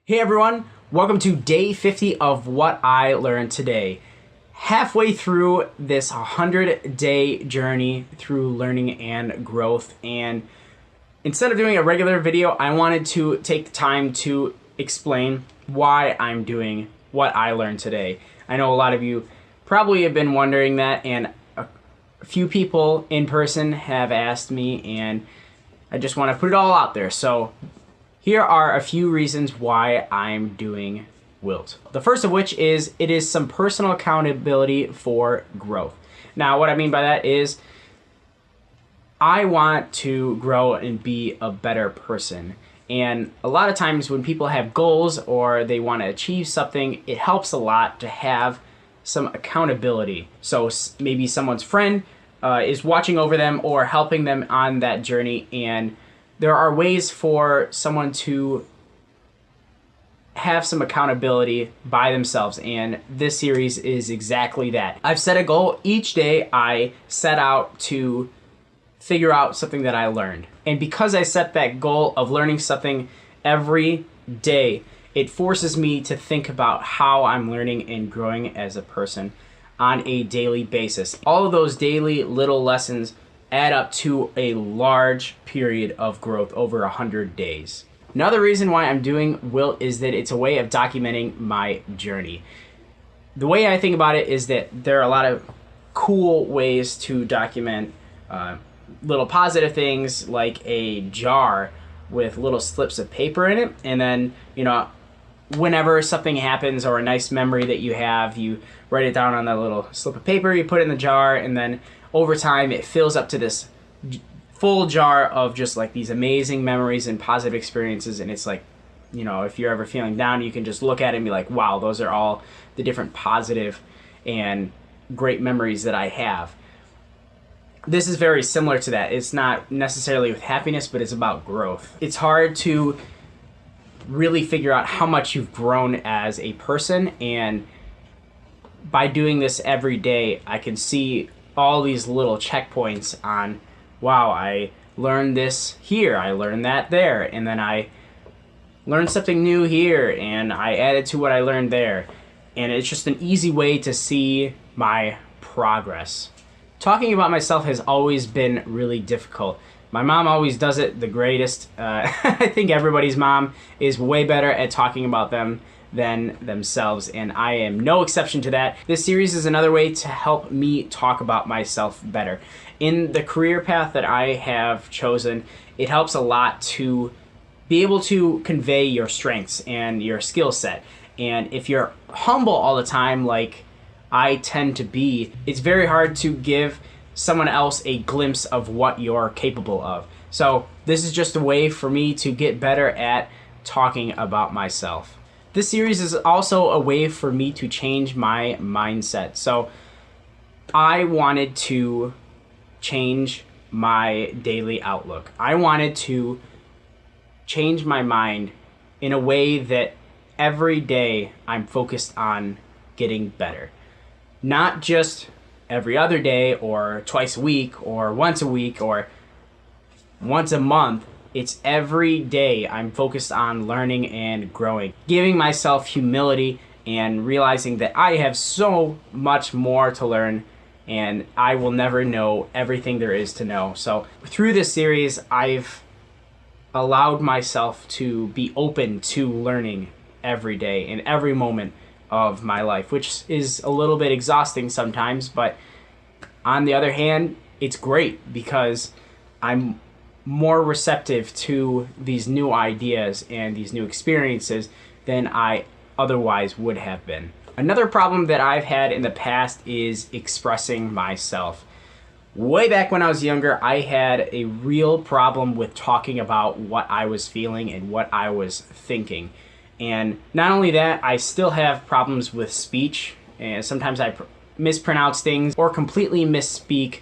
Hey everyone, welcome to day 50 of What I Learned Today. Halfway through this 100-day journey through learning and growth, and instead of doing a regular video, I wanted to take the time to explain why I'm doing what I learned today. I know a lot of you probably have been wondering that, and a few people in person have asked me, and I just want to put it all out there. So here are a few reasons why I'm doing WILT. The first of which is it is some personal accountability for growth. Now, what I mean by that is I want to grow and be a better person. And a lot of times when people have goals or they want to achieve something, it helps a lot to have some accountability. So maybe someone's friend is watching over them or helping them on that journey, and there are ways for someone to have some accountability by themselves, and this series is exactly that. I've set a goal. Each day I set out to figure out something that I learned. And because I set that goal of learning something every day, it forces me to think about how I'm learning and growing as a person on a daily basis. All of those daily little lessons add up to a large period of growth over 100 days. Another reason why I'm doing WILT is that it's a way of documenting my journey. The way I think about it is that there are a lot of cool ways to document little positive things, like a jar with little slips of paper in it, and then, whenever something happens or a nice memory that you have, you write it down on that little slip of paper, you put it in the jar, and then over time it fills up to this full jar of just like these amazing memories and positive experiences. And it's like, if you're ever feeling down, you can just look at it and be like, wow, those are all the different positive and great memories that I have. This is very similar to that. It's not necessarily with happiness, but it's about growth. It's hard to really figure out how much you've grown as a person, and by doing this every day, I can see all these little checkpoints on, wow, I learned this here, I learned that there, and then I learned something new here, and I added to what I learned there. And it's just an easy way to see my progress. Talking about myself has always been really difficult. My mom always does it the greatest. I think everybody's mom is way better at talking about them than themselves, and I am no exception to that. This series is another way to help me talk about myself better. In the career path that I have chosen, it helps a lot to be able to convey your strengths and your skill set. And if you're humble all the time, like I tend to be, it's very hard to give someone else a glimpse of what you're capable of. So this is just a way for me to get better at talking about myself. This series is also a way for me to change my mindset. So I wanted to change my daily outlook. I wanted to change my mind in a way that every day I'm focused on getting better. Not just every other day or twice a week or once a month. It's every day I'm focused on learning and growing, giving myself humility and realizing that I have so much more to learn and I will never know everything there is to know. So through this series, I've allowed myself to be open to learning every day in every moment of my life, which is a little bit exhausting sometimes, but on the other hand, it's great because I'm more receptive to these new ideas and these new experiences than I otherwise would have been. Another problem that I've had in the past is expressing myself. Way back when I was younger, I had a real problem with talking about what I was feeling and what I was thinking. And not only that, I still have problems with speech, and sometimes I mispronounce things or completely misspeak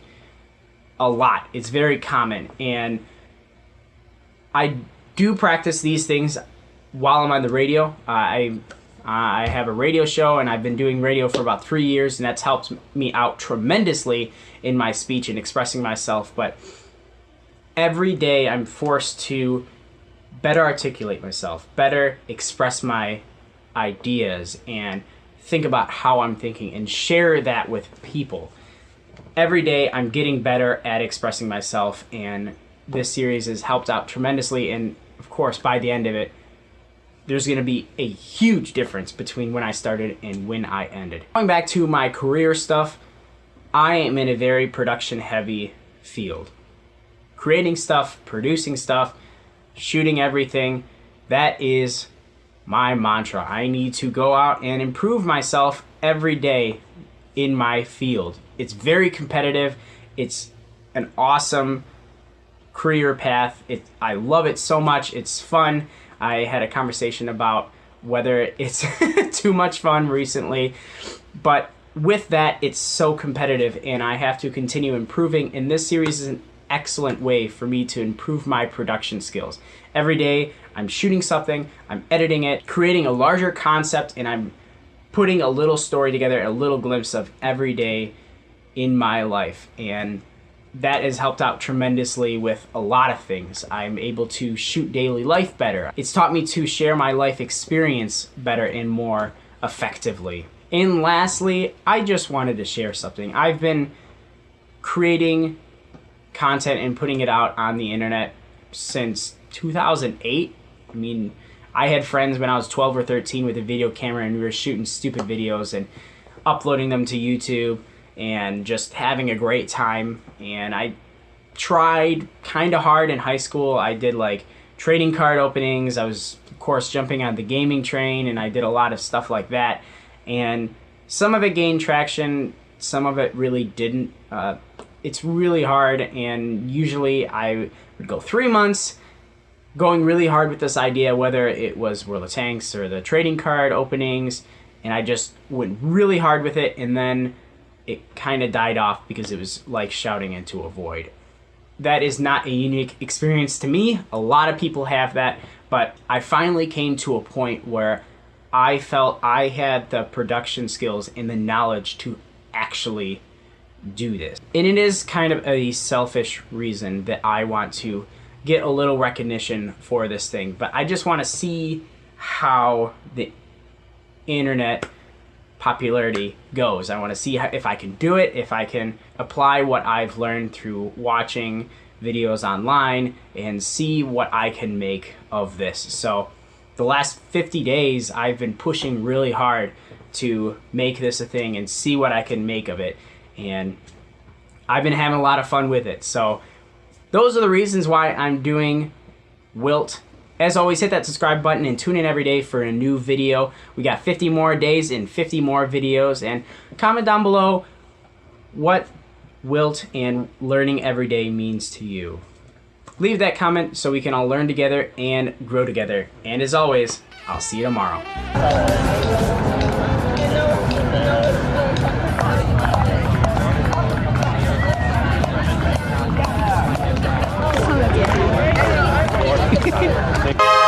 a lot. It's very common, and I do practice these things while I'm on the radio. I have a radio show, and I've been doing radio for about 3 years, and that's helped me out tremendously in my speech and expressing myself. But every day I'm forced to better articulate myself, better express my ideas, and think about how I'm thinking and share that with people. Every day I'm getting better at expressing myself, and this series has helped out tremendously. And of course, by the end of it, there's going to be a huge difference between when I started and when I ended. Going back to my career stuff, I am in a very production heavy field. Creating stuff, producing stuff, shooting everything, that is my mantra. I need to go out and improve myself every day in my field. It's very competitive. It's an awesome career path. I love it so much. It's fun. I had a conversation about whether it's too much fun recently, but with that, it's so competitive and I have to continue improving, and this series is an excellent way for me to improve my production skills. Every day I'm shooting something, I'm editing it, creating a larger concept, and I'm putting a little story together, a little glimpse of every day in my life. And that has helped out tremendously with a lot of things. I'm able to shoot daily life better. It's taught me to share my life experience better and more effectively. And lastly, I just wanted to share something. I've been creating content and putting it out on the internet since 2008. I mean, I had friends when I was 12 or 13 with a video camera, and we were shooting stupid videos and uploading them to YouTube and just having a great time. And I tried kind of hard in high school. I did like trading card openings. I was, of course, jumping on the gaming train, and I did a lot of stuff like that. And some of it gained traction, some of it really didn't. It's really hard, and usually I would go 3 months going really hard with this idea, whether it was World of Tanks or the trading card openings, and I just went really hard with it, and then it kind of died off because it was like shouting into a void. That is not a unique experience to me. A lot of people have that, but I finally came to a point where I felt I had the production skills and the knowledge to actually do this. And it is kind of a selfish reason that I want to get a little recognition for this thing, but I just want to see how the internet popularity goes. I want to see if I can do it, if I can apply what I've learned through watching videos online and see what I can make of this. So the last 50 days I've been pushing really hard to make this a thing and see what I can make of it, and I've been having a lot of fun with it. So those are the reasons why I'm doing WILT. As always, hit that subscribe button and tune in every day for a new video. We got 50 more days and 50 more videos. And comment down below what WILT and learning every day means to you. Leave that comment so we can all learn together and grow together. And as always, I'll see you tomorrow. Thank you.